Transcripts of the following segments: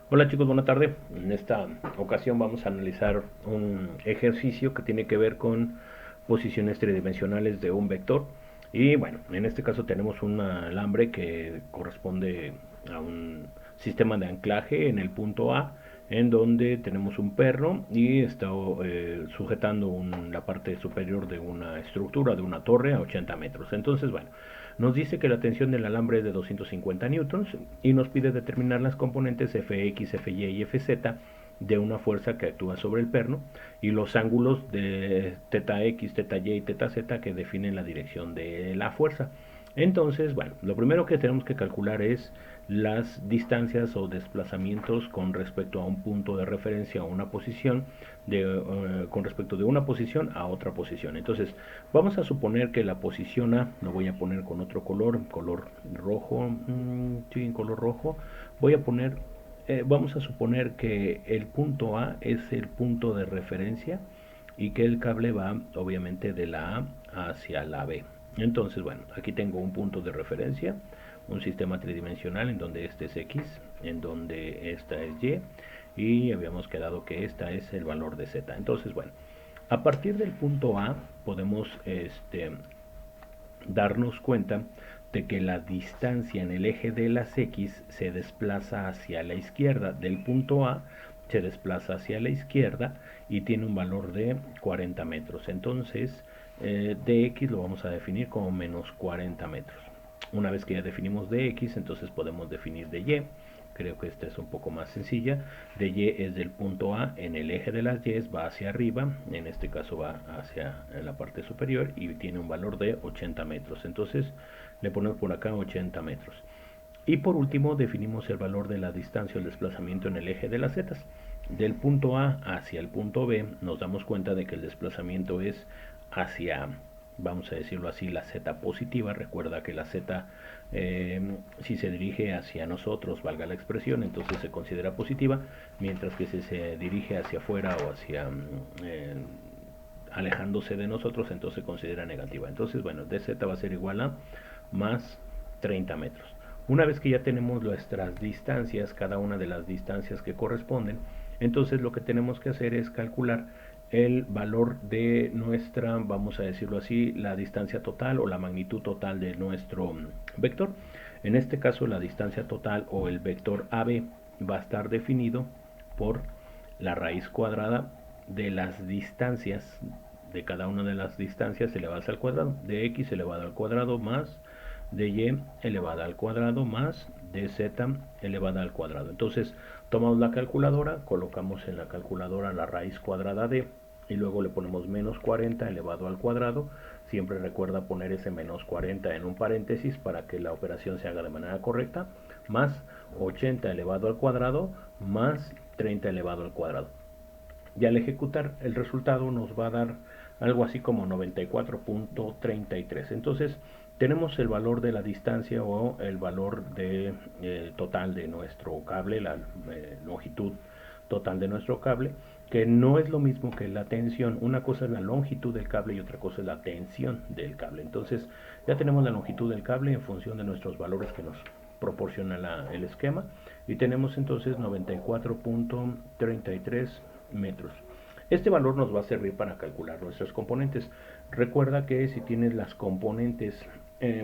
Hola chicos, buena tarde. En esta ocasión vamos a analizar un ejercicio que tiene que ver con posiciones tridimensionales de un vector. Y bueno, en este caso tenemos un alambre que corresponde a un sistema de anclaje en el punto A, en donde tenemos un perro y está sujetando la parte superior de una estructura, de una torre a 80 metros. Entonces, bueno, nos dice que la tensión del alambre es de 250 newtons y nos pide determinar las componentes Fx, Fy y Fz de una fuerza que actúa sobre el perno y los ángulos de teta x, teta y y teta z que definen la dirección de la fuerza. Entonces, bueno, lo primero que tenemos que calcular es las distancias o desplazamientos con respecto a un punto de referencia o una posición con respecto de una posición a otra posición. Entonces, vamos a suponer que la posición A, lo voy a poner con otro color rojo, sí, en color rojo, voy a poner, vamos a suponer que el punto A es el punto de referencia y que el cable va obviamente de la A hacia la B. Entonces, bueno, aquí tengo un punto de referencia, un sistema tridimensional en donde este es X, en donde esta es Y habíamos quedado que esta es el valor de Z. Entonces, bueno, a partir del punto A podemos darnos cuenta de que la distancia en el eje de las X se desplaza hacia la izquierda. Del punto A se desplaza hacia la izquierda y tiene un valor de 40 metros. Entonces, dx lo vamos a definir como menos 40 metros. Una vez que ya definimos dx, entonces podemos definir dy. Creo que esta es un poco más sencilla. dy es del punto A en el eje de las y, va hacia arriba, en este caso va hacia la parte superior y tiene un valor de 80 metros. Entonces le ponemos por acá 80 metros. Y por último definimos el valor de la distancia o el desplazamiento en el eje de las z. Del punto A hacia el punto B nos damos cuenta de que el desplazamiento es hacia, vamos a decirlo así, la z positiva. Recuerda que la z, si se dirige hacia nosotros, valga la expresión, entonces se considera positiva, mientras que si se dirige hacia afuera o hacia alejándose de nosotros, entonces se considera negativa. Entonces, bueno, dz va a ser igual a más 30 metros. Una vez que ya tenemos nuestras distancias, cada una de las distancias que corresponden, entonces lo que tenemos que hacer es calcular el valor de nuestra, vamos a decirlo así, la distancia total o la magnitud total de nuestro vector. En este caso la distancia total o el vector AB va a estar definido por la raíz cuadrada de las distancias, de cada una de las distancias elevadas al cuadrado, de x elevado al cuadrado más de y elevada al cuadrado más de z elevada al cuadrado. Entonces tomamos la calculadora, colocamos en la calculadora la raíz cuadrada de y luego le ponemos menos 40 elevado al cuadrado. Siempre recuerda poner ese menos 40 en un paréntesis para que la operación se haga de manera correcta, más 80 elevado al cuadrado más 30 elevado al cuadrado. Y al ejecutar el resultado nos va a dar algo así como 94.33. Entonces tenemos el valor de la distancia o el valor de, total de nuestro cable, la longitud total de nuestro cable, que no es lo mismo que la tensión. Una cosa es la longitud del cable y otra cosa es la tensión del cable. Entonces ya tenemos la longitud del cable en función de nuestros valores que nos proporciona el esquema y tenemos entonces 94.33 metros. Este valor nos va a servir para calcular nuestras componentes. Recuerda que si tienes las componentes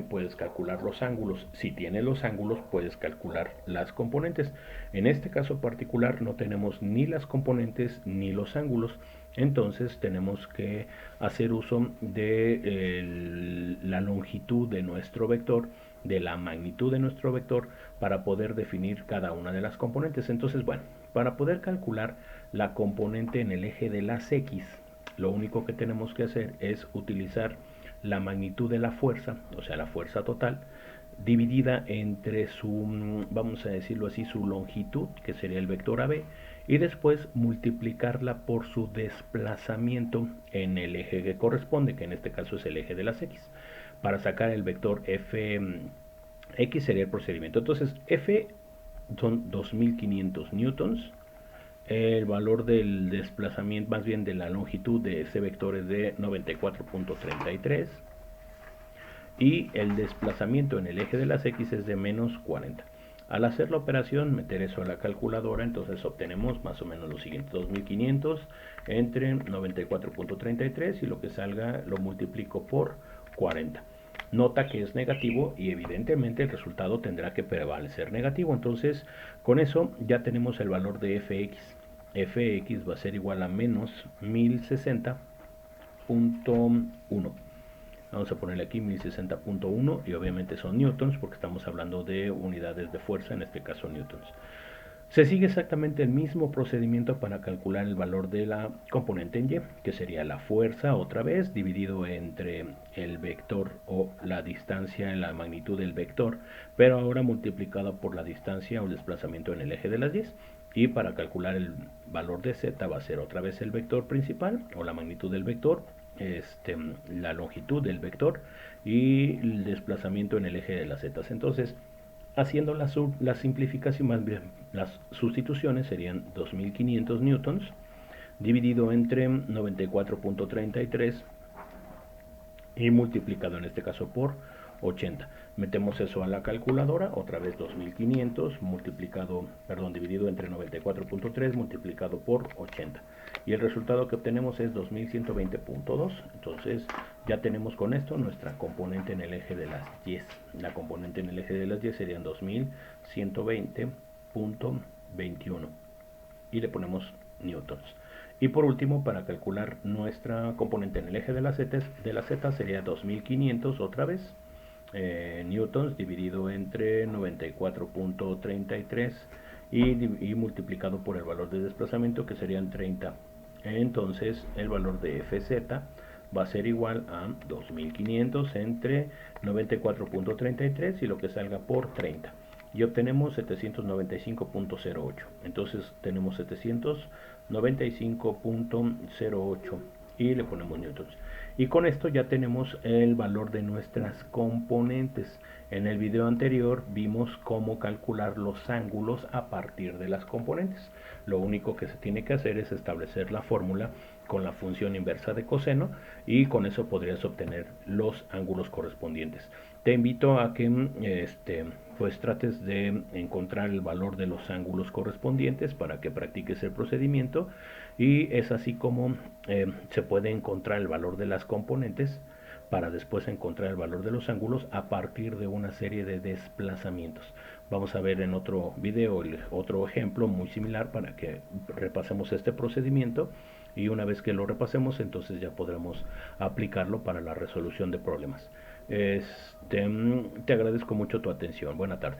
puedes calcular los ángulos. Si tienes los ángulos puedes calcular las componentes. En este caso particular no tenemos ni las componentes ni los ángulos. Entonces tenemos que hacer uso de la longitud de nuestro vector, de la magnitud de nuestro vector para poder definir cada una de las componentes. Entonces, bueno, para poder calcular la componente en el eje de las X, lo único que tenemos que hacer es utilizar la magnitud de la fuerza, o sea, la fuerza total, dividida entre su, vamos a decirlo así, su longitud, que sería el vector AB, y después multiplicarla por su desplazamiento en el eje que corresponde, que en este caso es el eje de las X. Para sacar el vector Fx sería el procedimiento. Entonces, F son 2500 newtons. El valor del desplazamiento, más bien de la longitud de ese vector es de 94.33 y el desplazamiento en el eje de las X es de menos 40. Al hacer la operación, meter eso a la calculadora, entonces obtenemos más o menos lo siguiente: 2500 entre 94.33 y lo que salga lo multiplico por 40. Nota que es negativo y evidentemente el resultado tendrá que prevalecer negativo. Entonces, con eso ya tenemos el valor de fx. Fx va a ser igual a menos 1060.1. Vamos a ponerle aquí 1060.1 y obviamente son newtons porque estamos hablando de unidades de fuerza, en este caso newtons. Se sigue exactamente el mismo procedimiento para calcular el valor de la componente en Y, que sería la fuerza otra vez dividido entre el vector o la distancia en la magnitud del vector, pero ahora multiplicado por la distancia o el desplazamiento en el eje de las Y. Y para calcular el valor de Z va a ser otra vez el vector principal o la magnitud del vector, la longitud del vector y el desplazamiento en el eje de las Z. Entonces, haciendo la simplificación, más bien las sustituciones, serían 2500 newtons dividido entre 94.33 y multiplicado en este caso por 80. Metemos eso a la calculadora, otra vez 2500 dividido entre 94.3 multiplicado por 80. Y el resultado que obtenemos es 2120.2. Entonces ya tenemos con esto nuestra componente en el eje de las Y. La componente en el eje de las Y serían 2120.21 y le ponemos newtons. Y por último, para calcular nuestra componente en el eje de las Z sería 2500 otra vez, newtons dividido entre 94.33 y multiplicado por el valor de desplazamiento, que serían 30. Entonces el valor de Fz va a ser igual a 2500 entre 94.33 y lo que salga por 30. Y obtenemos 795.08. Entonces tenemos 795.08 y le ponemos newtons. Y con esto ya tenemos el valor de nuestras componentes. En el video anterior vimos cómo calcular los ángulos a partir de las componentes. Lo único que se tiene que hacer es establecer la fórmula con la función inversa de coseno y con eso podrías obtener los ángulos correspondientes. Te invito a que pues trates de encontrar el valor de los ángulos correspondientes para que practiques el procedimiento, y es así como se puede encontrar el valor de las componentes para después encontrar el valor de los ángulos a partir de una serie de desplazamientos. Vamos a ver en otro video otro ejemplo muy similar para que repasemos este procedimiento, y una vez que lo repasemos entonces ya podremos aplicarlo para la resolución de problemas. Te agradezco mucho tu atención. Buena tarde.